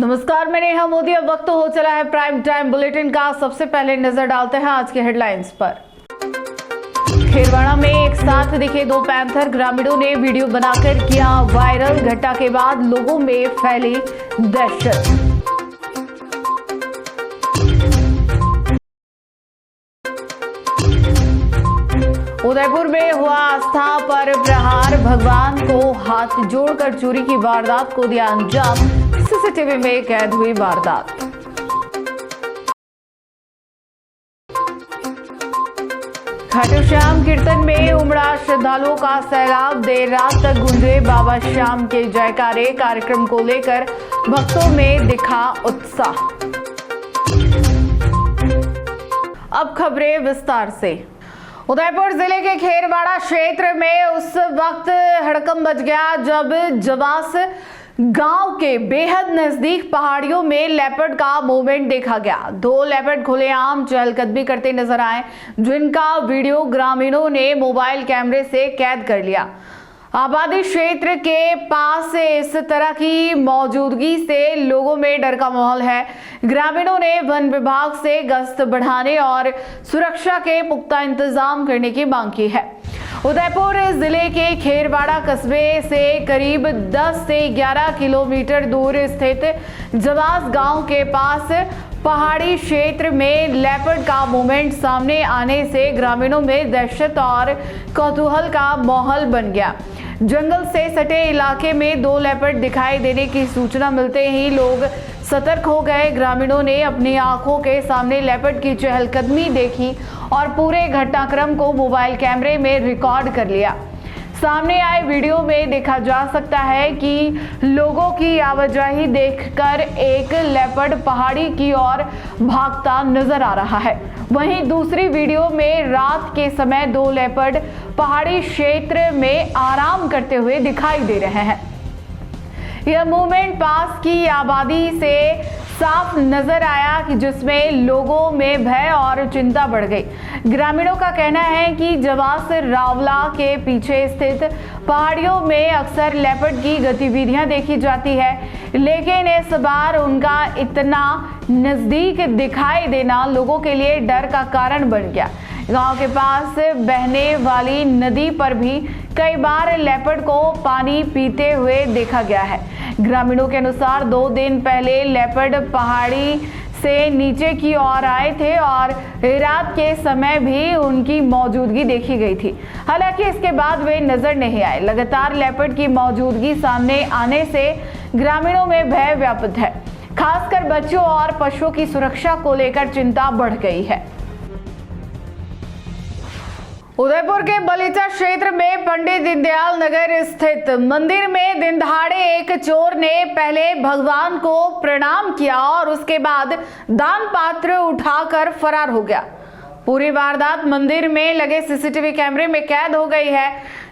नमस्कार, मैं नेहा मोदी। अब वक्त हो चला है प्राइम टाइम बुलेटिन का। सबसे पहले नजर डालते हैं आज के हेडलाइंस पर। खेरवाड़ा में एक साथ दिखे दो पैंथर, ग्रामीणों ने वीडियो बनाकर किया वायरल। घटना के बाद लोगों में फैली दहशत। उदयपुर में हुआ आस्था पर प्रहार, भगवान को हाथ जोड़कर चोरी की वारदात को दिया अंजाम। सीसीटीवी में कैद हुई वारदात। खाटू श्याम कीर्तन में उमड़ा श्रद्धालुओं का सैलाब, देर रात तक गूंजे बाबा श्याम के जयकारे। कार्यक्रम को लेकर भक्तों में दिखा उत्साह। अब खबरें विस्तार से। उदयपुर जिले के खेरवाड़ा क्षेत्र में उस वक्त हड़कंप मच गया जब जवास गांव के बेहद नजदीक पहाड़ियों में लेपर्ड का मूवमेंट देखा गया। दो लेपर्ड खुलेआम चहलकदमी करते नजर आए, जिनका वीडियो ग्रामीणों ने मोबाइल कैमरे से कैद कर लिया। आबादी क्षेत्र के पास इस तरह की मौजूदगी से लोगों में डर का माहौल है। ग्रामीणों ने वन विभाग से गश्त बढ़ाने और सुरक्षा के पुख्ता इंतजाम करने की मांग की है। उदयपुर जिले के खेरवाड़ा कस्बे से करीब 10 से 11 किलोमीटर दूर स्थित जवास गांव के पास पहाड़ी क्षेत्र में लेपर्ड का मूवमेंट सामने आने से ग्रामीणों में दहशत और कौतूहल का माहौल बन गया। जंगल से सटे इलाके में दो लेपर्ड दिखाई देने की सूचना मिलते ही लोग सतर्क हो गए। ग्रामीणों ने अपनी आंखों के सामने लेपर्ड की चहलकदमी देखी और पूरे घटनाक्रम को मोबाइल कैमरे में रिकॉर्ड कर लिया। सामने आए वीडियो में देखा जा सकता है कि लोगों की आवाजाही देखकर एक लेपर्ड पहाड़ी की ओर भागता नजर आ रहा है। वहीं दूसरी वीडियो में रात के समय दो लेपर्ड पहाड़ी क्षेत्र में आराम करते हुए दिखाई दे रहे हैं। यह मूवमेंट पास की आबादी से साफ नजर आया कि जिसमें लोगों में भय और चिंता बढ़ गई। ग्रामीणों का कहना है कि जवास रावला के पीछे स्थित पहाड़ियों में अक्सर लेपर्ड की गतिविधियां देखी जाती है, लेकिन इस बार उनका इतना नजदीक दिखाई देना लोगों के लिए डर का कारण बन गया। गांव के पास बहने वाली नदी पर भी कई बार लेपर्ड को पानी पीते हुए देखा गया है। ग्रामीणों के अनुसार 2 दिन पहले लेपर्ड पहाड़ी से नीचे की ओर आए थे और रात के समय भी उनकी मौजूदगी देखी गई थी। हालांकि इसके बाद वे नजर नहीं आए। लगातार लेपर्ड की मौजूदगी सामने आने से ग्रामीणों में भय व्याप्त है। खासकर बच्चों और पशुओं की सुरक्षा को लेकर चिंता बढ़ गई है। उदयपुर के बलीचा क्षेत्र में पंडित दीनदयाल नगर स्थित मंदिर में दिन दहाड़े एक चोर ने पहले भगवान को प्रणाम किया और उसके बाद दान पात्र उठाकर फरार हो गया। पूरी वारदात मंदिर में लगे सीसीटीवी कैमरे में कैद हो गई है।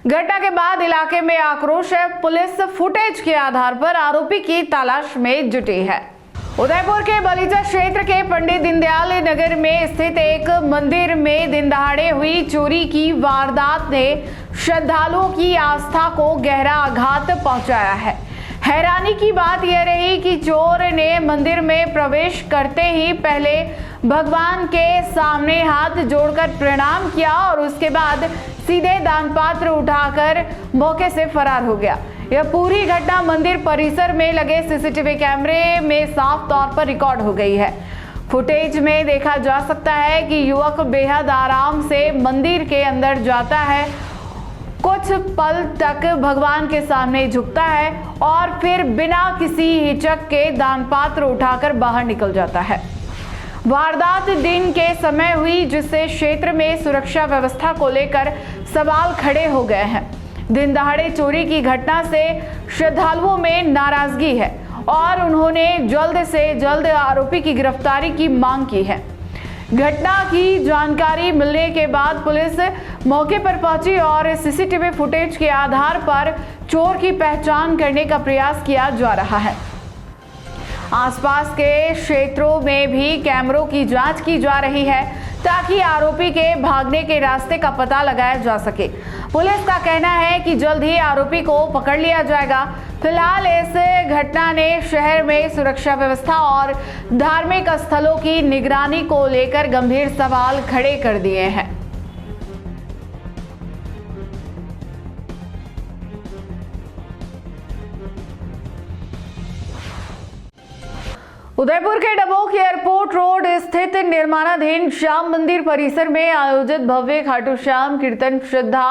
घटना के बाद इलाके में आक्रोश है। पुलिस फुटेज के आधार पर आरोपी की तलाश में जुटी है। उदयपुर के बलीचा क्षेत्र के पंडित दीनदयाल नगर में स्थित एक मंदिर में दिन दहाड़े हुई चोरी की वारदात ने श्रद्धालुओं की आस्था को गहरा आघात पहुंचाया है। हैरानी की बात यह रही कि चोर ने मंदिर में प्रवेश करते ही पहले भगवान के सामने हाथ जोड़कर प्रणाम किया और उसके बाद सीधे दान पात्र उठाकर मौके से फरार हो गया। यह पूरी घटना मंदिर परिसर में लगे सीसीटीवी कैमरे में साफ तौर पर रिकॉर्ड हो गई है। फुटेज में देखा जा सकता है कि युवक बेहद आराम से मंदिर के अंदर जाता है, कुछ पल तक भगवान के सामने झुकता है और फिर बिना किसी हिचक के दान पात्र उठाकर बाहर निकल जाता है। वारदात दिन के समय हुई, जिससे क्षेत्र में सुरक्षा व्यवस्था को लेकर सवाल खड़े हो गए हैं। दिन दहाड़े चोरी की घटना से श्रद्धालुओं में नाराजगी है और उन्होंने जल्द से जल्द आरोपी की गिरफ्तारी की मांग की है। घटना की जानकारी मिलने के बाद पुलिस मौके पर पहुंची और सीसीटीवी फुटेज के आधार पर चोर की पहचान करने का प्रयास किया जा रहा है। आसपास के क्षेत्रों में भी कैमरों की जांच की जा रही है ताकि आरोपी के भागने के रास्ते का पता लगाया जा सके। पुलिस का कहना है कि जल्द ही आरोपी को पकड़ लिया जाएगा। फिलहाल इस घटना ने शहर में सुरक्षा व्यवस्था और धार्मिक स्थलों की निगरानी को लेकर गंभीर सवाल खड़े कर दिए हैं। उदयपुर के डबोक एयरपोर्ट रोड स्थित निर्माणाधीन श्याम मंदिर परिसर में आयोजित भव्य खाटू श्याम कीर्तन श्रद्धा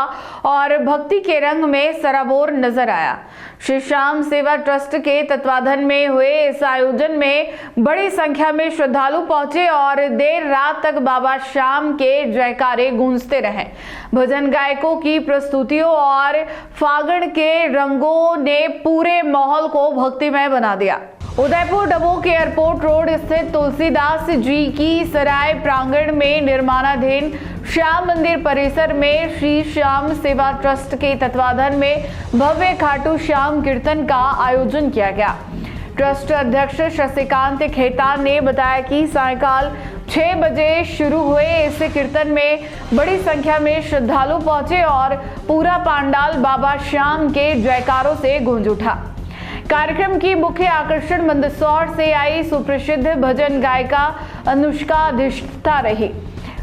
और भक्ति के रंग में सराबोर नजर आया। श्री श्याम सेवा ट्रस्ट के तत्वाधान में हुए इस आयोजन में बड़ी संख्या में श्रद्धालु पहुंचे और देर रात तक बाबा श्याम के जयकारे गूंजते रहे। भजन गायकों की प्रस्तुतियों और फागण के रंगों ने पूरे माहौल को भक्तिमय बना दिया। उदयपुर डबोक एयरपोर्ट रोड स्थित तुलसीदास जी की सराय प्रांगण में निर्माणाधीन श्याम मंदिर परिसर में श्री श्याम सेवा ट्रस्ट के तत्वाधान में भव्य खाटू श्याम कीर्तन का आयोजन किया गया। ट्रस्ट अध्यक्ष शशिकांत खेतान ने बताया कि सायंकाल 6 बजे शुरू हुए इस कीर्तन में बड़ी संख्या में श्रद्धालु पहुंचे और पूरा पंडाल बाबा श्याम के जयकारों से गूंज उठा। कार्यक्रम की मुख्य आकर्षण मंदसौर से आई सुप्रसिद्ध भजन गायिका अनुष्का अधिष्ठा रही।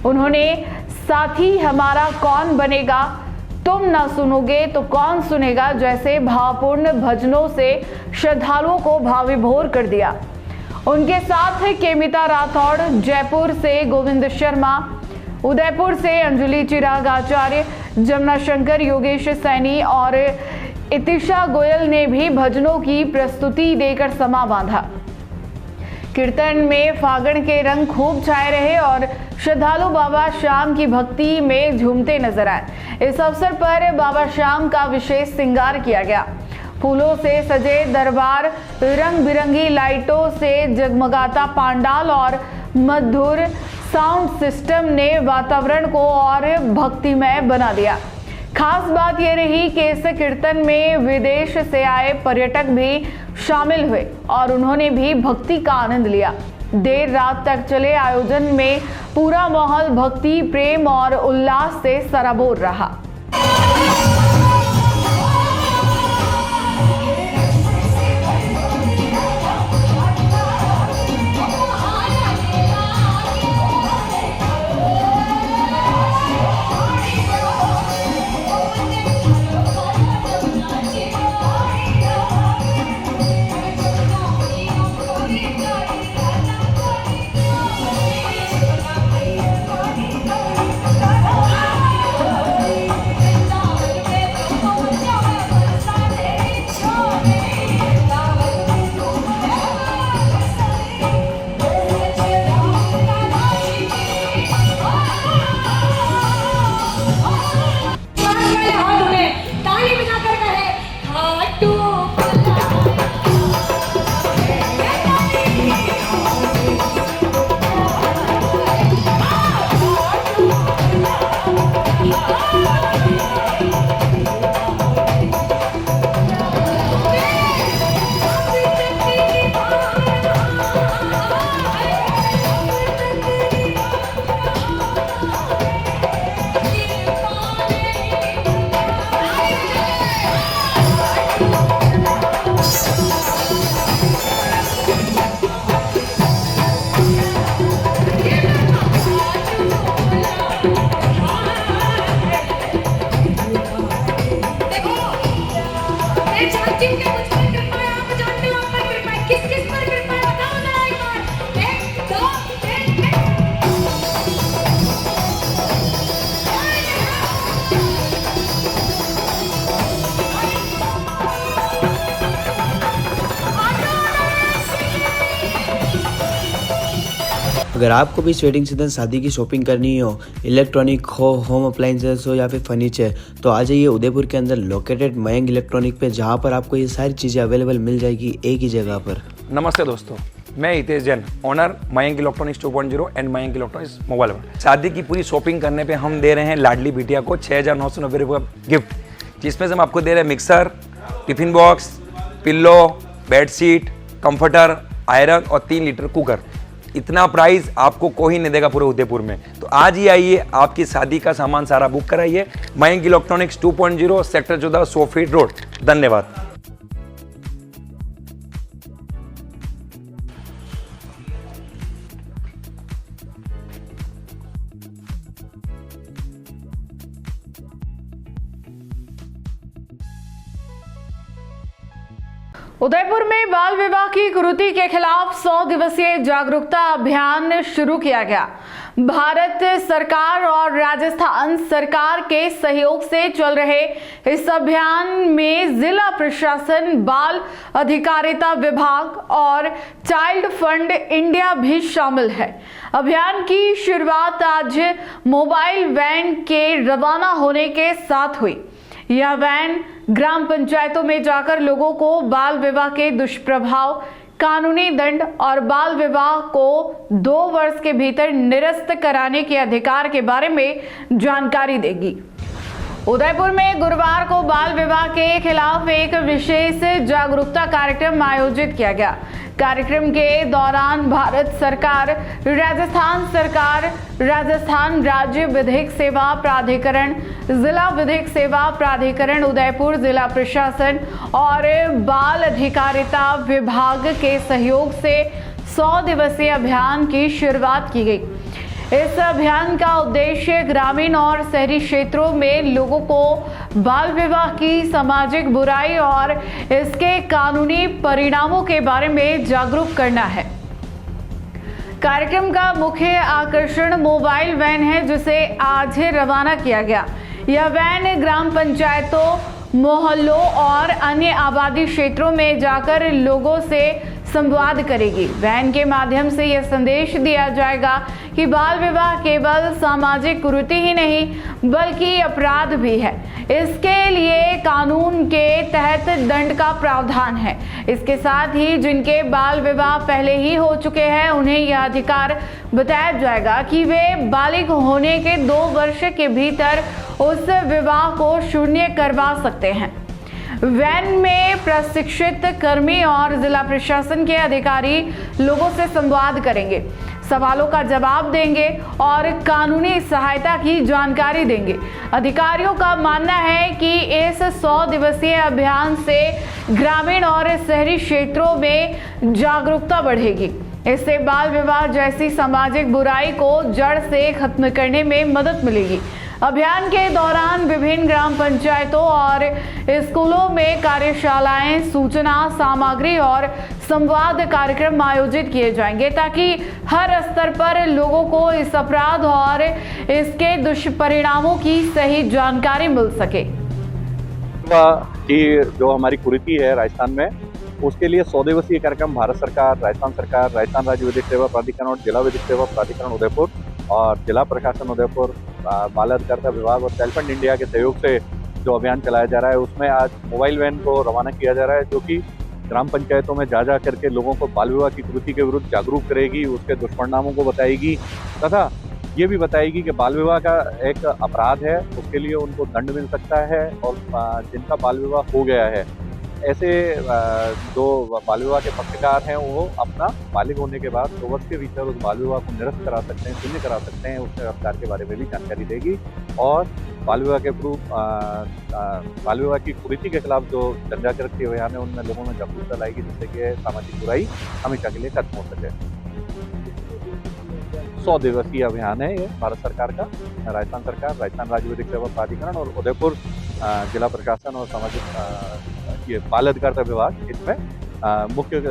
उन्होंने साथी हमारा कौन बनेगा, तुम ना सुनोगे तो कौन सुनेगा जैसे भावपूर्ण भजनों से श्रद्धालुओं को भावविभोर कर दिया। उनके साथ केमिता राठौड़, जयपुर से गोविंद शर्मा, उदयपुर से अंजलि चिराग आचार्य, जमुना शंकर, योगेश सैनी और इतिशा गोयल ने भी भजनों की प्रस्तुति देकर समा बांधा। कीर्तन में फागण के रंग खूब छाए रहे और श्रद्धालु बाबा श्याम की भक्ति में झूमते नजर आए। इस अवसर पर बाबा श्याम का विशेष श्रृंगार किया गया। फूलों से सजे दरबार, रंग बिरंगी लाइटों से जगमगाता पंडाल और मधुर साउंड सिस्टम ने वातावरण को और भक्तिमय बना दिया। खास बात यह रही कि इस कीर्तन में विदेश से आए पर्यटक भी शामिल हुए और उन्होंने भी भक्ति का आनंद लिया। देर रात तक चले आयोजन में पूरा माहौल भक्ति, प्रेम और उल्लास से सराबोर रहा। अगर आपको भी इस वेडिंग सीजन शादी की शॉपिंग करनी हो, इलेक्ट्रॉनिक हो, होम अप्लाइंसेस हो या फिर फर्नीचर, तो आ जाइए उदयपुर के अंदर लोकेटेड मयंक इलेक्ट्रॉनिक पे, जहां पर आपको ये सारी चीज़ें अवेलेबल मिल जाएगी एक ही जगह पर। नमस्ते दोस्तों, मैं Hitesh Jain, owner Mayank electronics 2.0 and Mayank electronics mobile world. शादी की पूरी शॉपिंग करने पे हम दे रहे हैं लाडली बिटिया को 6,990 रुपये का गिफ्ट, जिसमें से हम आपको दे रहे हैं mixer, tiffin box, pillow, bedsheet, comforter, iron और 3 लीटर कुकर। इतना प्राइस आपको कोई नहीं देगा पूरे उदयपुर में। तो आज ही आइए, आपकी शादी का सामान सारा बुक कराइए। Mayank electronics 2.0 sector 14 100 feet road. धन्यवाद। उदयपुर में बाल विवाह की कुरीति के खिलाफ 100 दिवसीय जागरूकता अभियान शुरू किया गया। भारत सरकार और राजस्थान सरकार के सहयोग से चल रहे इस अभियान में जिला प्रशासन, बाल अधिकारिता विभाग और चाइल्ड फंड इंडिया भी शामिल है। अभियान की शुरुआत आज मोबाइल वैन के रवाना होने के साथ हुई। यह वैन ग्राम पंचायतों में जाकर लोगों को बाल विवाह के दुष्प्रभाव, कानूनी दंड और बाल विवाह को 2 वर्ष के भीतर निरस्त कराने के अधिकार के बारे में जानकारी देगी। उदयपुर में गुरुवार को बाल विवाह के खिलाफ एक विशेष जागरूकता कार्यक्रम आयोजित किया गया। कार्यक्रम के दौरान भारत सरकार, राजस्थान सरकार, राजस्थान राज्य विधिक सेवा प्राधिकरण, जिला विधिक सेवा प्राधिकरण उदयपुर, जिला प्रशासन और बाल अधिकारिता विभाग के सहयोग से 100 दिवसीय अभियान की शुरुआत की गई। इस अभियान का उद्देश्य ग्रामीण और शहरी क्षेत्रों में लोगों को बाल विवाह की सामाजिक बुराई और इसके कानूनी परिणामों के बारे में जागरूक करना है। कार्यक्रम का मुख्य आकर्षण मोबाइल वैन है, जिसे आज रवाना किया गया। यह वैन ग्राम पंचायतों, मोहल्लों और अन्य आबादी क्षेत्रों में जाकर लोगों से संवाद करेगी। वैन के माध्यम से यह संदेश दिया जाएगा कि बाल विवाह केवल सामाजिक कुरीति ही नहीं बल्कि अपराध भी है। इसके लिए कानून के तहत दंड का प्रावधान है। इसके साथ ही जिनके बाल विवाह पहले ही हो चुके हैं, उन्हें यह अधिकार बताया जाएगा कि वे बालिग होने के 2 वर्ष के भीतर उस विवाह को शून्य करवा सकते हैं। वैन में प्रशिक्षित कर्मी और जिला प्रशासन के अधिकारी लोगों से संवाद करेंगे, सवालों का जवाब देंगे और कानूनी सहायता की जानकारी देंगे। अधिकारियों का मानना है कि इस 100 दिवसीय अभियान से ग्रामीण और शहरी क्षेत्रों में जागरूकता बढ़ेगी। इससे बाल विवाह जैसी सामाजिक बुराई को जड़ से खत्म करने में मदद मिलेगी। अभियान के दौरान विभिन्न ग्राम पंचायतों और स्कूलों में कार्यशालाएं, सूचना सामग्री और संवाद कार्यक्रम आयोजित किए जाएंगे ताकि हर स्तर पर लोगों को इस अपराध और इसके दुष्परिणामों की सही जानकारी मिल सके। कि जो हमारी कुरीति है राजस्थान में, उसके लिए 100 दिवसीय कार्यक्रम भारत सरकार, राजस्थान राज्य विधिक सेवा प्राधिकरण और जिला विधिक सेवा प्राधिकरण उदयपुर और जिला प्रशासन उदयपुर, बाल अधिकारिता विभाग और चाइल्ड फंड इंडिया के सहयोग से जो अभियान चलाया जा रहा है, उसमें आज मोबाइल वैन को रवाना किया जा रहा है, जो कि ग्राम पंचायतों में जा करके लोगों को बाल विवाह की कुरीति के विरुद्ध जागरूक करेगी, उसके दुष्परिणामों को बताएगी तथा ये भी बताएगी कि बाल विवाह का एक अपराध है, उसके लिए उनको दंड मिल सकता है और जिनका बाल विवाह हो गया है, ऐसे जो बाल विवाह के पक्षकार हैं वो अपना बालिग होने के बाद 2 वर्ष के भीतर उस बाल विवाह को निरस्त करा सकते हैं, शून्य करा सकते हैं। उसके अधिकार के बारे में भी जानकारी देगी और बाल विवाह के बाल विवाह की कुरीति के खिलाफ जो जन जागृति अभियान है उनमें लोगों में जागरूकता लाएगी, जिससे कि सामाजिक बुराई हमेशा के लिए खत्म हो सके। 100 दिवसीय अभियान है ये भारत सरकार का, राजस्थान सरकार, राजस्थान राज्य विधिक सेवा प्राधिकरण और उदयपुर जिला प्रशासन और सामाजिक ये बाल अधिकारिता विभाग इसमें मुख्य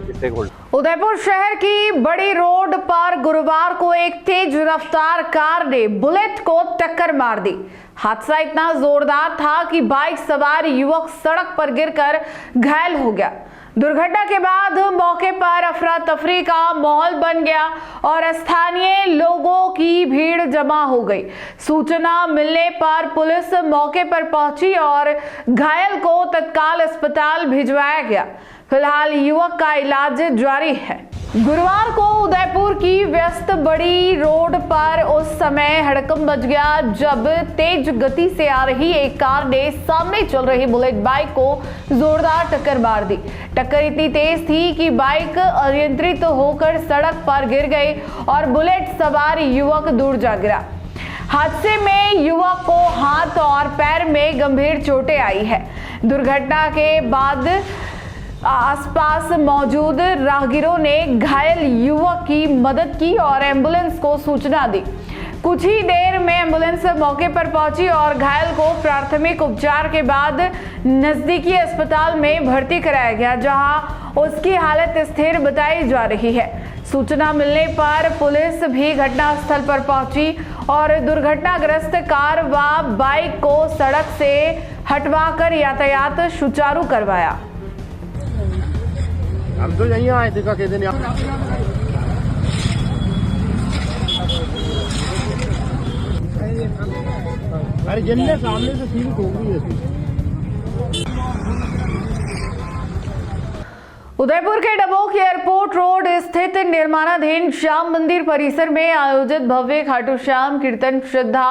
स्टेक होल्डर। उदयपुर शहर की बड़ी रोड पर गुरुवार को एक तेज रफ्तार कार ने बुलेट को टक्कर मार दी। हादसा इतना जोरदार था कि बाइक सवार युवक सड़क पर गिरकर घायल हो गया। दुर्घटना के बाद मौके पर अफरा तफरी का माहौल बन गया और स्थानीय लोगों की भीड़ जमा हो गई। सूचना मिलने पर पुलिस मौके पर पहुंची और घायल को तत्काल अस्पताल भिजवाया गया। फिलहाल युवक का इलाज जारी है। गुरुवार को उदयपुर की व्यस्त बड़ी रोड पर उस समय हड़कंप मच गया जब तेज गति से आ रही एक कार ने सामने चल रही बुलेट बाइक को जोरदार टक्कर मार दी। टक्कर इतनी तेज थी कि बाइक अनियंत्रित होकर सड़क पर गिर गई और बुलेट सवार युवक दूर जा गिरा। हादसे में युवक को हाथ और पैर में गंभीर चोटें आई है। दुर्घटना के बाद आसपास मौजूद राहगीरों ने घायल युवक की मदद की और एम्बुलेंस को सूचना दी। कुछ ही देर में एम्बुलेंस मौके पर पहुंची और घायल को प्राथमिक उपचार के बाद नजदीकी अस्पताल में भर्ती कराया गया, जहां उसकी हालत स्थिर बताई जा रही है। सूचना मिलने पर पुलिस भी घटनास्थल पर पहुंची और दुर्घटनाग्रस्त कार व बाइक को सड़क से हटवाकर यातायात सुचारू करवाया। हम तो यहीं आए थे कहते दिन अरे जिनने सामने से सीन ठोक दी। उदयपुर के डबोक एयरपोर्ट रोड स्थित निर्माणाधीन श्याम मंदिर परिसर में आयोजित भव्य खाटू श्याम कीर्तन श्रद्धा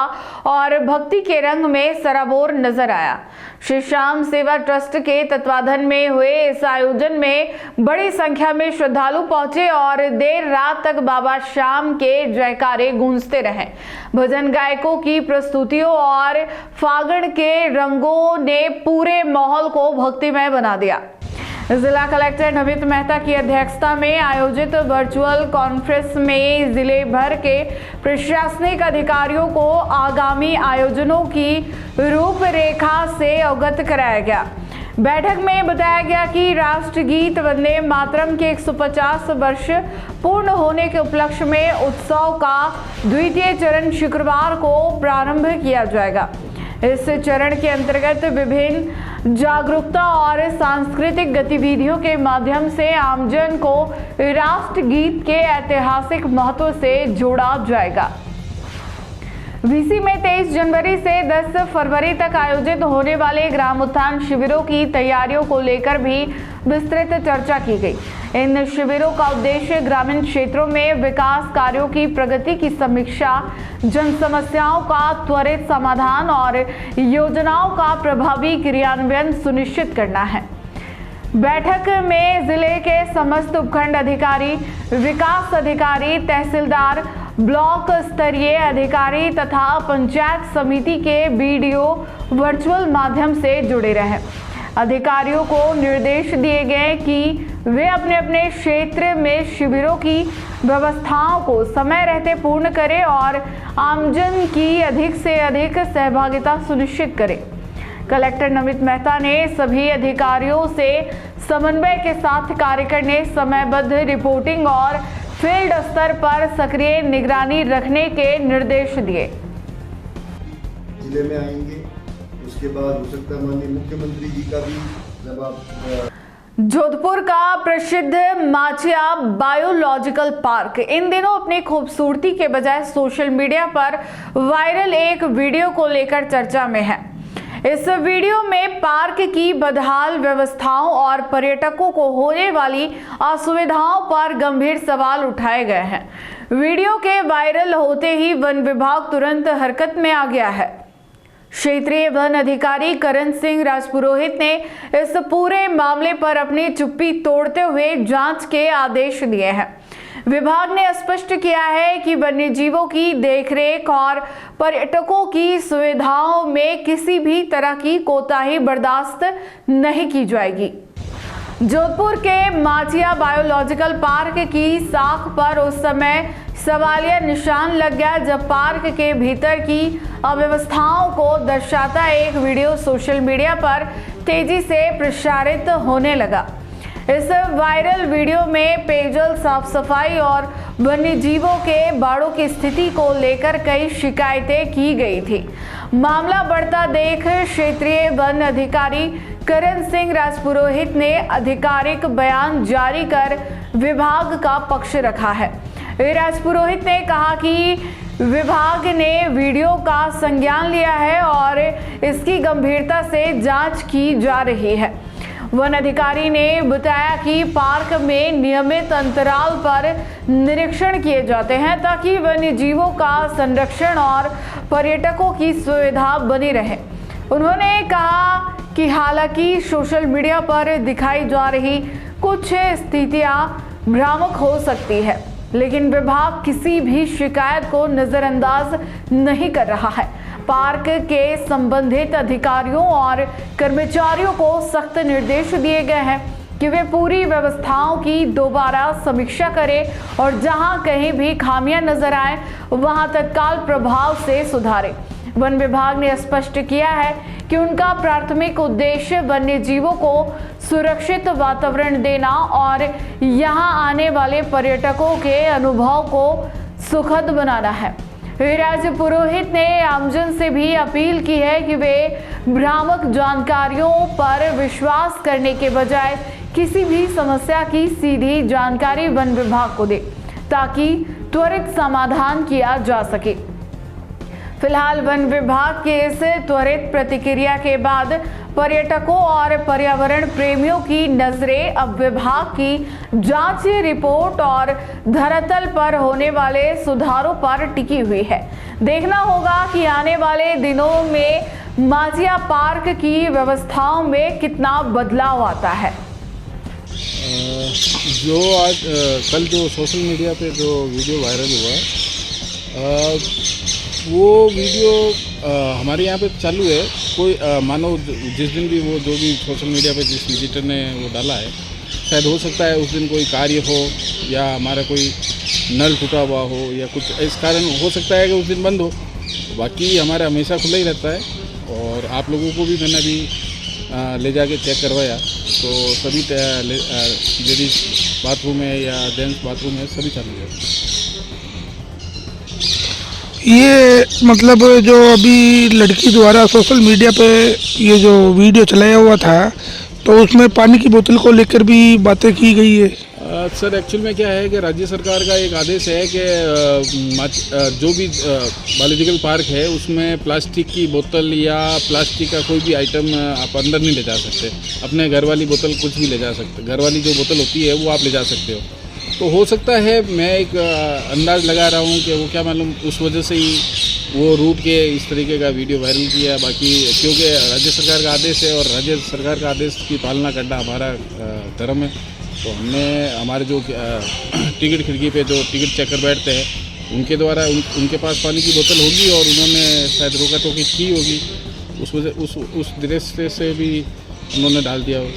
और भक्ति के रंग में सराबोर नजर आया। श्री श्याम सेवा ट्रस्ट के तत्वाधान में हुए इस आयोजन में बड़ी संख्या में श्रद्धालु पहुंचे और देर रात तक बाबा श्याम के जयकारे गूंजते रहे। भजन गायकों की प्रस्तुतियों और फागण के रंगों ने पूरे माहौल को भक्तिमय बना दिया। जिला कलेक्टर नमित मेहता की अध्यक्षता में आयोजित वर्चुअल कॉन्फ्रेंस में जिले भर के प्रशासनिक अधिकारियों को आगामी आयोजनों की रूपरेखा से अवगत कराया गया। बैठक में बताया गया कि राष्ट्रगीत वंदे मातरम के 150 वर्ष पूर्ण होने के उपलक्ष्य में उत्सव का द्वितीय चरण शुक्रवार को प्रारंभ किया जाएगा। इस चरण के अंतर्गत विभिन्न जागरूकता और सांस्कृतिक गतिविधियों के माध्यम से आमजन को राष्ट्रगीत के ऐतिहासिक महत्व से जोड़ा जाएगा। वीसी में 23 जनवरी से 10 फरवरी तक आयोजित होने वाले ग्राम उत्थान शिविरों की तैयारियों को लेकर भी विस्तृत चर्चा की गई। इन शिविरों का उद्देश्य ग्रामीण क्षेत्रों में विकास कार्यों की प्रगति की समीक्षा, जन समस्याओं का त्वरित समाधान और योजनाओं का प्रभावी क्रियान्वयन सुनिश्चित करना है। बैठक में जिले के समस्त उपखंड अधिकारी, विकास अधिकारी, तहसीलदार, ब्लॉक स्तरीय अधिकारी तथा पंचायत समिति के बीडीओ वर्चुअल माध्यम से जुड़े रहे। अधिकारियों को निर्देश दिए गए कि वे अपने अपने क्षेत्र में शिविरों की व्यवस्थाओं को समय रहते पूर्ण करें और आमजन की अधिक से अधिक सहभागिता सुनिश्चित करें। कलेक्टर नमित मेहता ने सभी अधिकारियों से समन्वय के साथ कार्य करने, समयबद्ध रिपोर्टिंग और फील्ड स्तर पर सक्रिय निगरानी रखने के निर्देश दिए। जिले में आएंगे, उसके बाद हो सकता है माननीय मुख्यमंत्री जी का भी जब आप जोधपुर का प्रसिद्ध माचिया बायोलॉजिकल पार्क इन दिनों अपनी खूबसूरती के बजाय सोशल मीडिया पर वायरल एक वीडियो को लेकर चर्चा में है। इस वीडियो में पार्क की बदहाल व्यवस्थाओं और पर्यटकों को होने वाली असुविधाओं पर गंभीर सवाल उठाए गए हैं। वीडियो के वायरल होते ही वन विभाग तुरंत हरकत में आ गया है। क्षेत्रीय वन अधिकारी करण सिंह राजपुरोहित ने इस पूरे मामले पर अपनी चुप्पी तोड़ते हुए जांच के आदेश दिए हैं। विभाग ने स्पष्ट किया है कि वन्यजीवों की देखरेख और पर्यटकों की सुविधाओं में किसी भी तरह की कोताही बर्दाश्त नहीं की जाएगी। जोधपुर के माचिया बायोलॉजिकल पार्क की साख पर उस समय सवालिया निशान लग गया जब पार्क के भीतर की अव्यवस्थाओं को दर्शाता एक वीडियो सोशल मीडिया पर तेजी से प्रसारित होने लगा। इस वायरल वीडियो में पेयजल, साफ सफाई और वन्यजीवों के बाड़ों की स्थिति को लेकर कई शिकायतें की गई थी। मामला बढ़ता देख क्षेत्रीय वन अधिकारी करण सिंह राजपुरोहित ने आधिकारिक बयान जारी कर विभाग का पक्ष रखा है। राजपुरोहित ने कहा कि विभाग ने वीडियो का संज्ञान लिया है और इसकी गंभीरता से जांच की जा रही है। वन अधिकारी ने बताया कि पार्क में नियमित अंतराल पर निरीक्षण किए जाते हैं ताकि वन्य जीवों का संरक्षण और पर्यटकों की सुविधा बनी रहे। उन्होंने कहा कि हालांकि सोशल मीडिया पर दिखाई जा रही कुछ स्थितियां भ्रामक हो सकती है, लेकिन विभाग किसी भी शिकायत को नजरअंदाज नहीं कर रहा है। पार्क के संबंधित अधिकारियों और कर्मचारियों को सख्त निर्देश दिए गए हैं कि वे पूरी व्यवस्थाओं की दोबारा समीक्षा करें और जहां कहीं भी खामियां नजर आए वहां तत्काल प्रभाव से सुधारें। वन विभाग ने स्पष्ट किया है कि उनका प्राथमिक उद्देश्य वन्य जीवों को सुरक्षित वातावरण देना और यहां आने वाले पर्यटकों के अनुभव को सुखद बनाना है। विराज पुरोहित ने आमजन से भी अपील की है कि वे भ्रामक जानकारियों पर विश्वास करने के बजाय किसी भी समस्या की सीधी जानकारी वन विभाग को दे ताकि त्वरित समाधान किया जा सके। फिलहाल वन विभाग की इस त्वरित प्रतिक्रिया के बाद पर्यटकों और पर्यावरण प्रेमियों की नजरें अब विभाग की जांच रिपोर्ट और धरातल पर होने वाले सुधारों पर टिकी हुई है। देखना होगा कि आने वाले दिनों में माजिया पार्क की व्यवस्थाओं में कितना बदलाव आता है। जो आज कल जो सोशल मीडिया पे जो वीडियो वायरल हुआ, वो वीडियो हमारे यहाँ पे चालू है। कोई मानो जिस दिन भी वो जो भी सोशल मीडिया पे जिस विजिटर ने वो डाला है, शायद हो सकता है उस दिन कोई कार्य हो या हमारा कोई नल टूटा हुआ हो या कुछ इस कारण हो सकता है कि उस दिन बंद हो। बाकी हमारा हमेशा खुला ही रहता है और आप लोगों को भी मैंने अभी ले जाके चेक करवाया तो सभी लेडीज बाथरूम है या जेंट्स बाथरूम है सभी चालू है। ये मतलब जो अभी लड़की द्वारा सोशल मीडिया पे ये जो वीडियो चलाया हुआ था तो उसमें पानी की बोतल को लेकर भी बातें की गई है। सर एक्चुअल में क्या है कि राज्य सरकार का एक आदेश है कि जो भी बायोलॉजिकल पार्क है उसमें प्लास्टिक की बोतल या प्लास्टिक का कोई भी आइटम आप अंदर नहीं ले जा सकते। अपने घर वाली बोतल कुछ भी ले जा सकते, घर वाली जो बोतल होती है वो आप ले जा सकते हो। तो हो सकता है, मैं एक अंदाज लगा रहा हूँ कि वो क्या मालूम उस वजह से ही वो रूट के इस तरीके का वीडियो वायरल किया। बाकी क्योंकि राज्य सरकार का आदेश है और राज्य सरकार का आदेश की पालना करना हमारा धर्म है, तो हमने हमारे जो टिकट खिड़की पे जो टिकट चेकर बैठते हैं उनके द्वारा उनके पास पानी की बोतल होगी और उन्होंने शायद रोका टोकी की होगी, उस वजह उस दृष्टि से भी उन्होंने डाल दिया हो।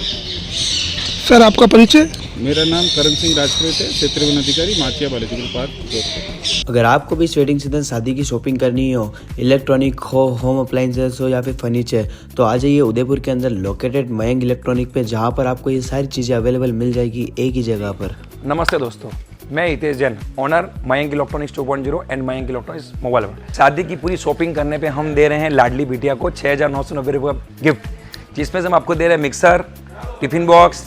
सर आपका परिचय? मेरा नाम करण सिंह राजपुरोहित है, क्षेत्रीय वन अधिकारी माचिया बायोलॉजिकल पार्क जोधपुर। अगर आपको भी इस वेडिंग सीजन शादी की शॉपिंग करनी हो, इलेक्ट्रॉनिक हो, होम अप्लाइंसेस हो या फिर फर्नीचर, तो आ जाइए उदयपुर के अंदर लोकेटेड मयंक इलेक्ट्रॉनिक पे, जहाँ पर आपको ये सारी चीज़ें अवेलेबल मिल जाएगी एक ही जगह पर। नमस्ते दोस्तों, मैं Hitesh Jain, owner Mayank electronics 2.0 and Mayank electronics mobile world. शादी की पूरी शॉपिंग करने पे हम दे रहे हैं लाडली बिटिया को 6,990 रुपये का गिफ्ट, जिसमें से हम आपको दे रहे हैं mixer, tiffin box,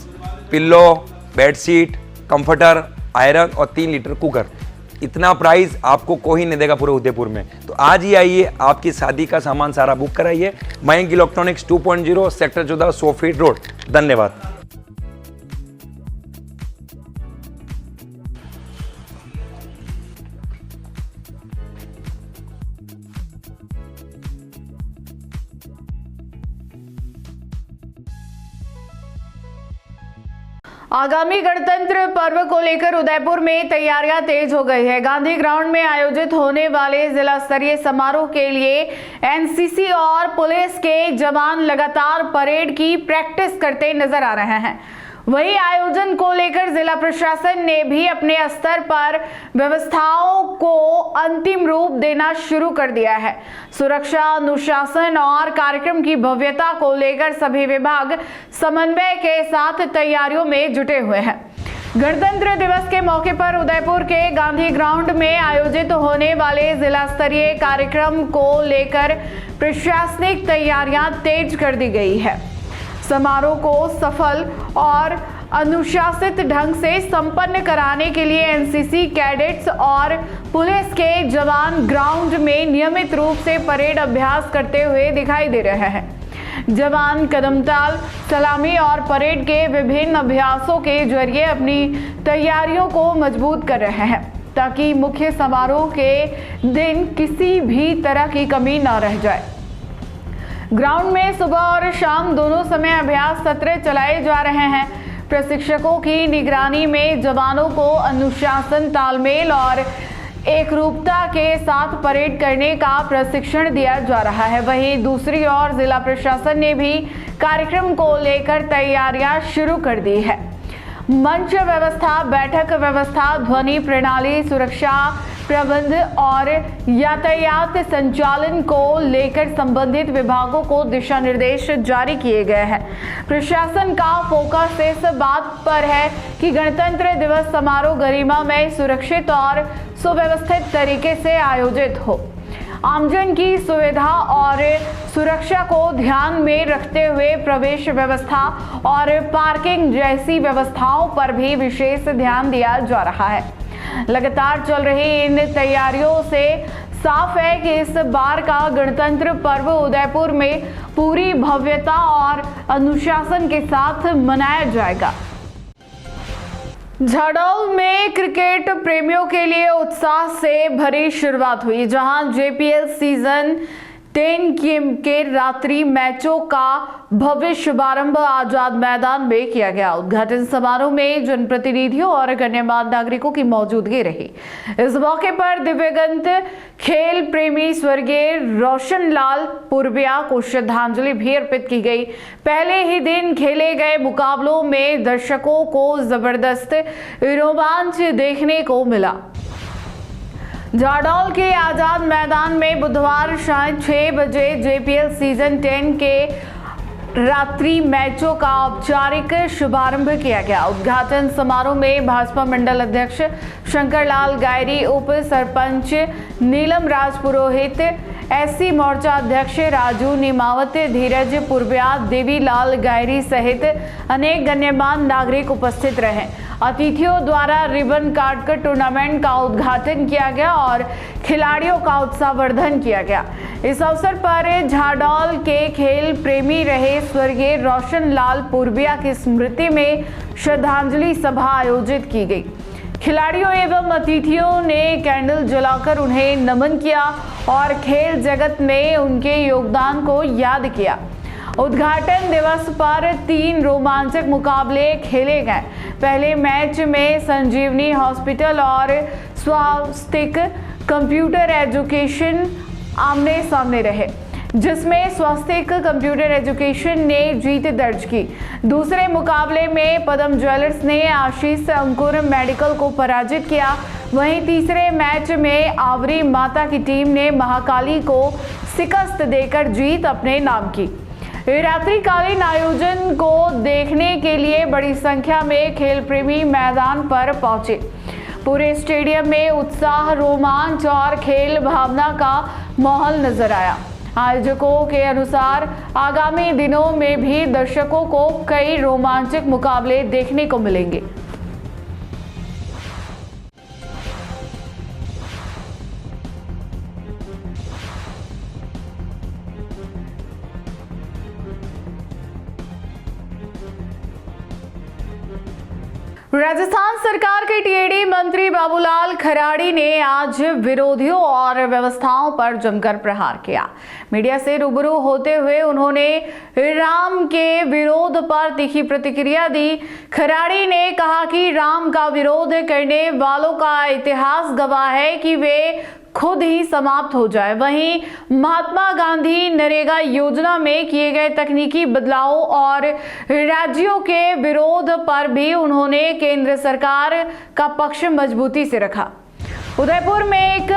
pillow, bedsheet, comforter, iron और 3 लीटर कुकर। इतना प्राइस आपको कोई नहीं देगा पूरे उदयपुर में। तो आज ही आइए, आपकी शादी का सामान सारा बुक कराइए। Mayank electronics 2.0 sector 14 100 feet road. धन्यवाद। आगामी गणतंत्र पर्व को लेकर उदयपुर में तैयारियां तेज हो गई है। गांधी ग्राउंड में आयोजित होने वाले जिला स्तरीय समारोह के लिए एनसीसी और पुलिस के जवान लगातार परेड की प्रैक्टिस करते नजर आ रहे हैं। वहीं आयोजन को लेकर जिला प्रशासन ने भी अपने स्तर पर व्यवस्थाओं को अंतिम रूप देना शुरू कर दिया है। सुरक्षा, अनुशासन और कार्यक्रम की भव्यता को लेकर सभी विभाग समन्वय के साथ तैयारियों में जुटे हुए हैं। गणतंत्र दिवस के मौके पर उदयपुर के गांधी ग्राउंड में आयोजित होने वाले जिला स्तरीय कार्यक्रम को लेकर प्रशासनिक तैयारियां तेज कर दी गई है। समारोह को सफल और अनुशासित ढंग से संपन्न कराने के लिए एनसीसी कैडेट्स और पुलिस के जवान ग्राउंड में नियमित रूप से परेड अभ्यास करते हुए दिखाई दे रहे हैं। जवान कदमताल, सलामी और परेड के विभिन्न अभ्यासों के जरिए अपनी तैयारियों को मजबूत कर रहे हैं ताकि मुख्य समारोह के दिन किसी भी तरह की कमी न रह जाए। ग्राउंड में सुबह और शाम दोनों समय अभ्यास सत्र चलाए जा रहे हैं। प्रशिक्षकों की निगरानी में जवानों को अनुशासन, तालमेल और एकरूपता के साथ परेड करने का प्रशिक्षण दिया जा रहा है। वहीं दूसरी ओर जिला प्रशासन ने भी कार्यक्रम को लेकर तैयारियां शुरू कर दी है। मंच व्यवस्था, बैठक व्यवस्था, ध्वनि प्रणाली, सुरक्षा प्रबंध और यातायात संचालन को लेकर संबंधित विभागों को दिशा निर्देश जारी किए गए हैं। प्रशासन का फोकस इस बात पर है कि गणतंत्र दिवस समारोह गरिमामय, सुरक्षित और सुव्यवस्थित तरीके से आयोजित हो। आमजन की सुविधा और सुरक्षा को ध्यान में रखते हुए प्रवेश व्यवस्था और पार्किंग जैसी व्यवस्थाओं पर भी विशेष ध्यान दिया जा रहा है। लगातार चल रही इन तैयारियों से साफ है कि इस बार का गणतंत्र पर्व उदयपुर में पूरी भव्यता और अनुशासन के साथ मनाया जाएगा। झाडोल में क्रिकेट प्रेमियों के लिए उत्साह से भरी शुरुआत हुई, जहां जेपीएल सीजन 10 के रात्रि मैचों का भव्य शुभारंभ आजाद मैदान में किया गया। उद्घाटन समारोह में जनप्रतिनिधियों और गण्यमान्य नागरिकों की मौजूदगी रही। इस मौके पर दिव्यांग खेल प्रेमी स्वर्गीय रोशनलाल पुरबिया को श्रद्धांजलि भी अर्पित की गई। पहले ही दिन खेले गए मुकाबलों में दर्शकों को जबरदस्त रोमांच देखने को मिला। झाडोल के आजाद मैदान में बुधवार शाम 6 बजे जेपीएल सीजन 10 के रात्रि मैचों का औपचारिक शुभारंभ किया गया। उद्घाटन समारोह में भाजपा मंडल अध्यक्ष शंकरलाल गायरी, उप सरपंच नीलम राज पुरोहित, एससी मोर्चा अध्यक्ष राजू निमावत, धीरज पुरबिया, देवीलाल गायरी सहित अनेक गण्यमान्य नागरिक उपस्थित रहे। अतिथियों द्वारा रिबन काटकर टूर्नामेंट का उद्घाटन किया गया और खिलाड़ियों का उत्साहवर्धन किया गया। इस अवसर पर झाडोल के खेल प्रेमी रहे स्वर्गीय रोशनलाल पुरबिया की स्मृति में श्रद्धांजलि सभा आयोजित की गई। खिलाड़ियों एवं अतिथियों ने कैंडल जलाकर उन्हें नमन किया और खेल जगत में उनके योगदान को याद किया। उद्घाटन दिवस पर 3 रोमांचक मुकाबले खेले गए। पहले मैच में संजीवनी हॉस्पिटल और स्वास्तिक कंप्यूटर एजुकेशन आमने सामने रहे, जिसमें स्वास्तिक कंप्यूटर एजुकेशन ने जीत दर्ज की। दूसरे मुकाबले में पदम ज्वेलर्स ने आशीष अंकुर मेडिकल को पराजित किया। वहीं तीसरे मैच में आवरी माता की टीम ने महाकाली को शिकस्त देकर जीत अपने नाम की। रात्रिकालीन आयोजन को देखने के लिए बड़ी संख्या में खेल प्रेमी मैदान पर पहुंचे। पूरे स्टेडियम में उत्साह, रोमांच और खेल भावना का माहौल नजर आया। आयोजकों के अनुसार आगामी दिनों में भी दर्शकों को कई रोमांचक मुकाबले देखने को मिलेंगे। राजस्थान सरकार के टीएडी मंत्री बाबूलाल खराड़ी ने आज विरोधियों और व्यवस्थाओं पर जमकर प्रहार किया। मीडिया से रूबरू होते हुए उन्होंने राम के विरोध पर तीखी प्रतिक्रिया दी। खराड़ी ने कहा कि राम का विरोध करने वालों का इतिहास गवाह है कि वे खुद ही समाप्त हो जाए। वहीं महात्मा गांधी नरेगा योजना में किए गए तकनीकी बदलावों और राज्यों के विरोध पर भी उन्होंने केंद्र सरकार का पक्ष मजबूती से रखा। उदयपुर में एक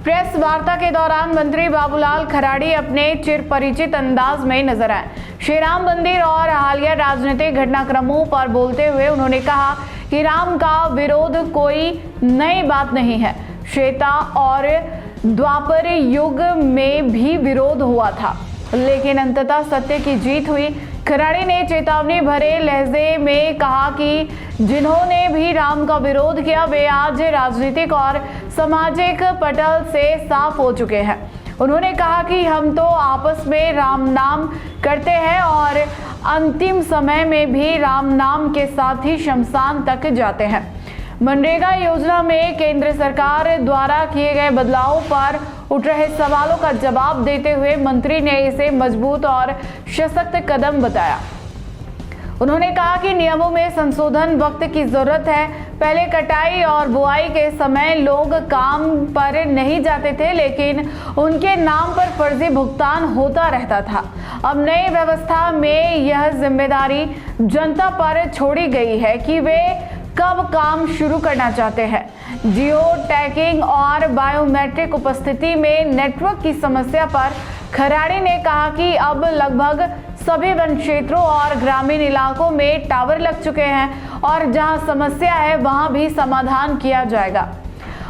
प्रेस वार्ता के दौरान मंत्री बाबूलाल खराड़ी अपने चिरपरिचित अंदाज में नजर आए। श्री राम मंदिर और हालिया राजनीतिक घटनाक्रमों पर बोलते हुए उन्होंने कहा कि राम का विरोध कोई नई बात नहीं है। श्वेता और द्वापर युग में भी विरोध हुआ था, लेकिन अंततः सत्य की जीत हुई। खराड़ी ने चेतावनी भरे लहजे में कहा कि जिन्होंने भी राम का विरोध किया वे आज राजनीतिक और सामाजिक पटल से साफ हो चुके हैं। उन्होंने कहा कि हम तो आपस में राम नाम करते हैं और अंतिम समय में भी राम नाम के साथ ही शमशान तक जाते हैं। मनरेगा योजना में केंद्र सरकार द्वारा किए गए बदलावों पर उठ रहे सवालों का जवाब देते हुए मंत्री ने इसे मजबूत और सशक्त कदम बताया। उन्होंने कहा कि नियमों में संशोधन वक्त की जरूरत है। पहले कटाई और बुआई के समय लोग काम पर नहीं जाते थे, लेकिन उनके नाम पर फर्जी भुगतान होता रहता था। अब नई व्यवस्था में यह जिम्मेदारी जनता पर छोड़ी गई है कि वे कब काम शुरू करना चाहते हैं। जियो टैगिंग और बायोमेट्रिक उपस्थिति में नेटवर्क की समस्या पर खराड़ी ने कहा कि अब लगभग सभी वन क्षेत्रों और ग्रामीण इलाकों में टावर लग चुके हैं और जहां समस्या है वहां भी समाधान किया जाएगा।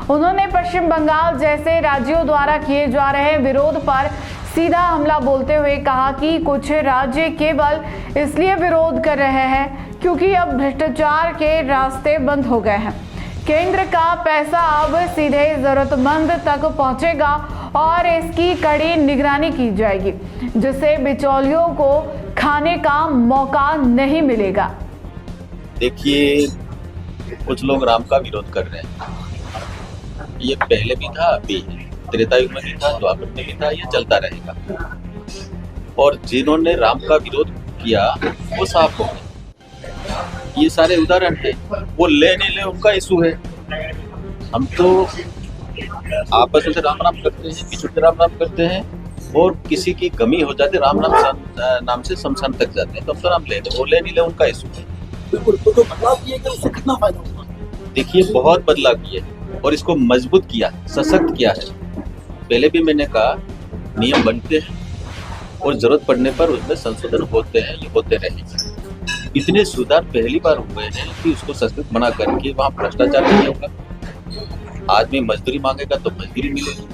उन्होंने पश्चिम बंगाल जैसे राज्यों द्वारा किए जा रहे विरोध पर सीधा हमला बोलते हुए कहा कि कुछ राज्य केवल इसलिए विरोध कर रहे हैं क्योंकि अब भ्रष्टाचार के रास्ते बंद हो गए हैं। केंद्र का पैसा अब सीधे जरूरतमंद तक पहुंचेगा और इसकी कड़ी निगरानी की जाएगी, जिससे बिचौलियों को खाने का मौका नहीं मिलेगा। देखिए, कुछ लोग राम का विरोध कर रहे हैं। ये पहले भी था, अभी त्रेता युग में भी था, द्वापर में भी था, ये चलता रहेगा। और जिन्होंने राम का विरोध किया वो साफ हो गए। ये सारे उदाहरण है। वो ले नहीं ले उनका इशू है। हम तो आपस में राम नाम करते हैं, किसी राम नाम करते हैं, और किसी की कमी हो जाती राम नाम से शमशान तक जाते हैं, तो हम तो राम ले ले, वो ले नहीं ले उनका इशू है। बिल्कुल। तो जो बदलाव किए गए उससे कितना फायदा होगा? देखिए, बहुत बदलाव किए और इसको मजबूत किया, सशक्त किया है। पहले भी मैंने कहा नियम बनते हैं और जरूरत पड़ने पर उसमें संशोधन होते हैं, ये होते रहेंगे। इतने सुधार पहली बार हुए हैं कि उसको सशक्त बना करके वहाँ भ्रष्टाचार नहीं होगा। आदमी मजदूरी मांगेगा तो मजदूरी मिलेगी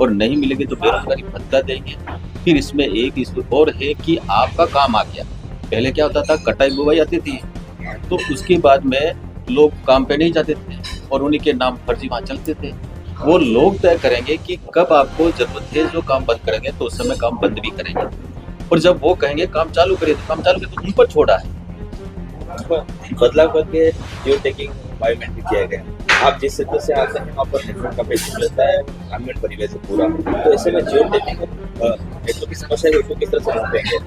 और नहीं मिलेगी तो बेरोजगारी भत्ता देंगे। फिर इसमें एक इशू और है कि आपका काम आ गया। पहले क्या होता था, कटाई बुवाई आती थी तो उसके बाद में लोग काम पे नहीं जाते थे और उन्हीं के नाम फर्जी वहाँ चलते थे। वो लोग तय करेंगे कि कब आपको जरूरत है, जो काम बंद करेंगे तो उस समय काम बंद भी करेंगे, और जब वो कहेंगे काम चालू करिए तो काम चालू करिए, तो उन पर छोड़ा है। बदलाव करके जियो टैगिंग बायोमेट्रिक किया गया। आप जिस क्षेत्र से आते हैं वहाँ पर नेटवर्क का पैकेज मिलता है, ग्रामीण परिवेश से पूरा। तो ऐसे में जियो टैगिंग नेटवर्क की समस्या है, उसको किस तरह से रोकेंगे?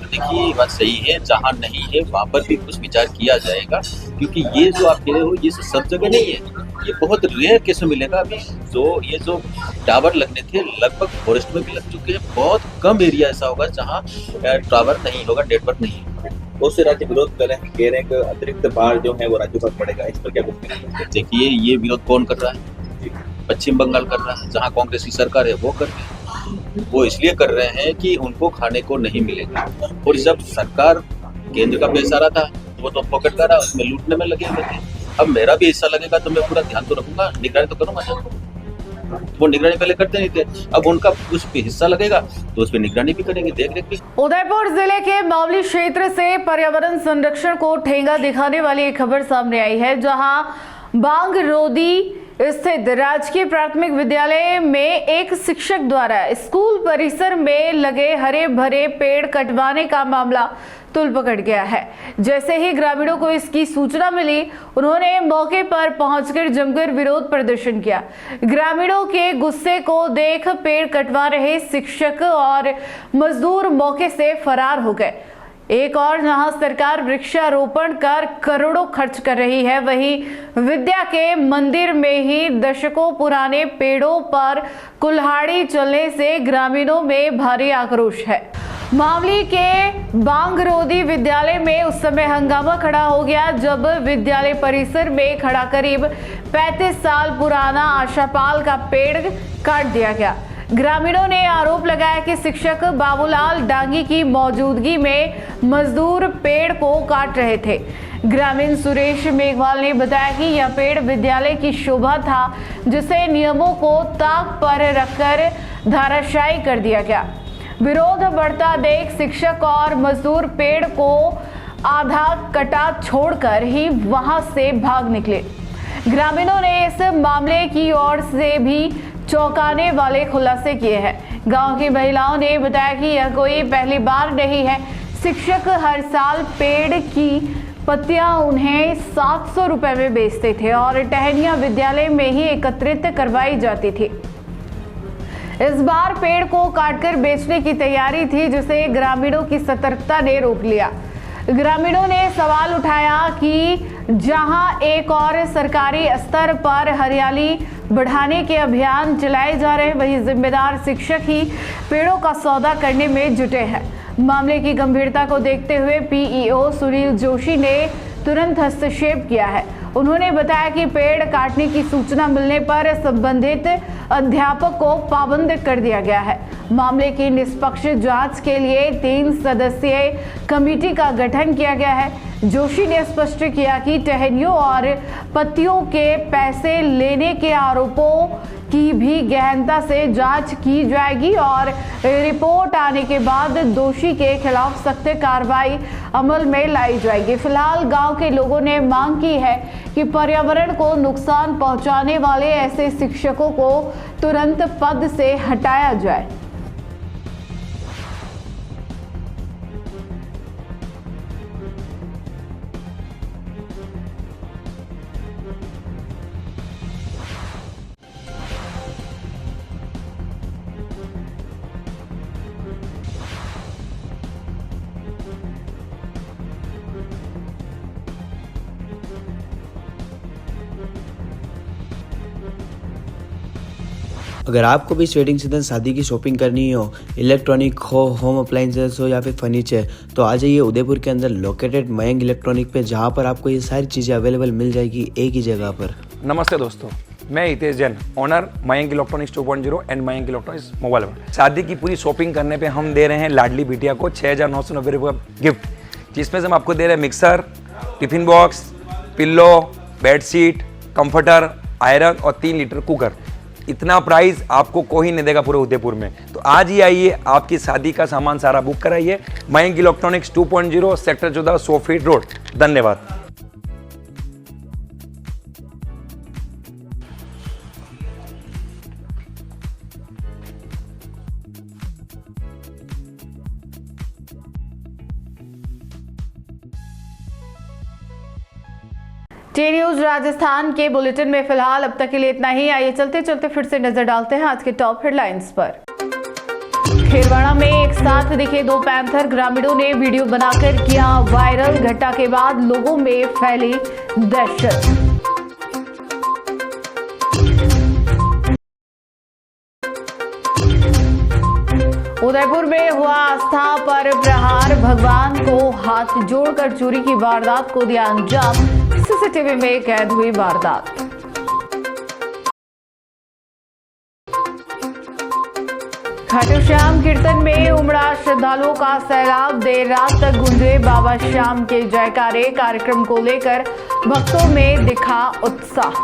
देखिए, बात सही है, जहाँ नहीं है वहाँ पर भी कुछ विचार किया जाएगा, क्योंकि ये जो आप कह रहे हो ये सब जगह नहीं है। ये बहुत रेयर केस में मिलेगा। अभी जो टावर लगने थे लगभग फॉरेस्ट में भी लग चुके हैं। बहुत कम एरिया ऐसा होगा जहाँ टावर नहीं होगा, नेटवर्क नहीं होगा। बहुत से राज्य विरोध कर रहे हैं, कह रहे हैं कि अतिरिक्त भार जो है वो राज्यों पर पड़ेगा। इस पर क्या कुछ कहना चाहते हैं? देखिए, ये विरोध कौन कर रहा है? पश्चिम बंगाल कर रहा है, जहाँ कांग्रेस की सरकार है वो कर रहे हैं। वो इसलिए कर रहे हैं कि उनको खाने को नहीं मिलेगा। और जब सरकार केंद्र का पैसा रहा था वो तो पॉकेट कर रहा है, उसमें लूटने में लगे हुए थे। अब मेरा भी हिस्सा लगेगा तो मैं पूरा ध्यान तो रखूंगा, निगरानी तो करूंगा। वो निगरानी पहले करते नहीं थे, अब उनका उस पे हिस्सा लगेगा तो उस पे निगरानी भी करेंगे, देख रेख भी। उदयपुर जिले के मावली क्षेत्र से पर्यावरण संरक्षण को ठेंगा दिखाने वाली एक खबर सामने आई है, जहां बांगरोदी स्थित राजकीय प्राथमिक विद्यालय में एक शिक्षक द्वारा स्कूल परिसर में लगे हरे भरे पेड़ कटवाने का मामला तुल पकड़ गया है। जैसे ही ग्रामीणों को इसकी सूचना मिली, उन्होंने मौके पर पहुंचकर जमकर विरोध प्रदर्शन किया। ग्रामीणों के गुस्से को देख पेड़ कटवा रहे शिक्षक और मजदूर मौके से फरार हो गए। एक और जहां सरकार वृक्षारोपण कर करोड़ों खर्च कर रही है, वहीं विद्या के मंदिर में ही दशकों पुराने पेड़ों पर कुल्हाड़ी चलने से ग्रामीणों में भारी आक्रोश है। मावली के बांगरोदी विद्यालय में उस समय हंगामा खड़ा हो गया जब विद्यालय परिसर में खड़ा करीब 35 साल पुराना आशापाल का पेड़ काट दिया गया। ग्रामीणों ने आरोप लगाया कि शिक्षक बाबूलाल डांगी की मौजूदगी में मजदूर पेड़ को काट रहे थे। ग्रामीण सुरेश मेघवाल ने बताया कि यह पेड़ विद्यालय की शोभा था, जिसे नियमों को ताक पर रखकर धराशायी कर दिया गया। विरोध बढ़ता देख शिक्षक और मजदूर पेड़ को आधा कटा छोड़कर ही वहां से भाग निकले। ग्रामीणों ने इस मामले की ओर से भी चौंकाने वाले खुलासे किए हैं। गांव की महिलाओं ने बताया कि यह कोई पहली बार नहीं है। शिक्षक हर साल पेड़ की पत्तियां उन्हें 700 रुपए में बेचते थे और टहनियां विद्यालय में ही एकत्रित करवाई जाती थी। इस बार पेड़ को काटकर बेचने की तैयारी थी, जिसे ग्रामीणों की सतर्कता ने रोक लिया। ग्रामीणों ने सवाल उठाया कि जहां एक और सरकारी स्तर पर हरियाली बढ़ाने के अभियान चलाए जा रहे हैं, वहीं जिम्मेदार शिक्षक ही पेड़ों का सौदा करने में जुटे हैं। मामले की गंभीरता को देखते हुए पीईओ सुनील जोशी ने तुरंत हस्तक्षेप किया है। उन्होंने बताया कि पेड़ काटने की सूचना मिलने पर संबंधित अध्यापक को पाबंद कर दिया गया है। मामले की निष्पक्ष जांच के लिए 3 सदस्यीय कमेटी का गठन किया गया है। जोशी ने स्पष्ट किया कि टहनियों और पत्तियों के पैसे लेने के आरोपों की भी गहनता से जांच की जाएगी और रिपोर्ट आने के बाद दोषी के खिलाफ सख्त कार्रवाई अमल में लाई जाएगी। फिलहाल गांव के लोगों ने मांग की है कि पर्यावरण को नुकसान पहुंचाने वाले ऐसे शिक्षकों को तुरंत पद से हटाया जाए। अगर आपको भी इस वेडिंग सीजन शादी की शॉपिंग करनी हो, इलेक्ट्रॉनिक हो, होम अप्लाइंसेस हो या फिर फर्नीचर, तो आ जाइए उदयपुर के अंदर लोकेटेड मयंक इलेक्ट्रॉनिक पे, जहां पर आपको ये सारी चीज़ें अवेलेबल मिल जाएगी एक ही जगह पर। नमस्ते दोस्तों, मैं Hitesh Jain, owner Mayank electronics 2.0 and Mayank electronics mobile world. शादी की पूरी शॉपिंग करने पे हम दे रहे हैं लाडली बिटिया को 6,990 रुपये का गिफ्ट, जिसमें से हम आपको दे रहे हैं mixer, tiffin box, pillow, bedsheet, comforter, iron और 3 लीटर कुकर। इतना प्राइस आपको कोई नहीं देगा पूरे उदयपुर में। तो आज ही आइए, आपकी शादी का सामान सारा बुक कराइए। Mayank electronics 2.0 sector 14 100 feet road. धन्यवाद। टी न्यूज राजस्थान के बुलेटिन में फिलहाल अब तक के लिए इतना ही। आइए चलते चलते फिर से नजर डालते हैं आज के टॉप हेडलाइंस पर। खेरवाड़ा में एक साथ दिखे 2 पैंथर, ग्रामीणों ने वीडियो बनाकर किया वायरल। घटना के बाद लोगों में फैली दहशत। उदयपुर में हुआ आस्था पर प्रहार, भगवान को हाथ जोड़कर चोरी की वारदात को दिया अंजाम। सीसीटीवी में कैद हुई वारदात। खाटू श्याम कीर्तन में उमड़ा श्रद्धालुओं का सैलाब, देर रात तक गूंजे बाबा श्याम के जयकारे। कार्यक्रम को लेकर भक्तों में दिखा उत्साह।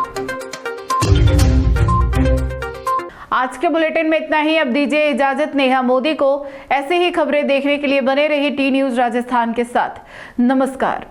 आज के बुलेटिन में इतना ही। अब दीजिए इजाजत नेहा मोदी को। ऐसी ही खबरें देखने के लिए बने रहिए टी न्यूज राजस्थान के साथ। नमस्कार।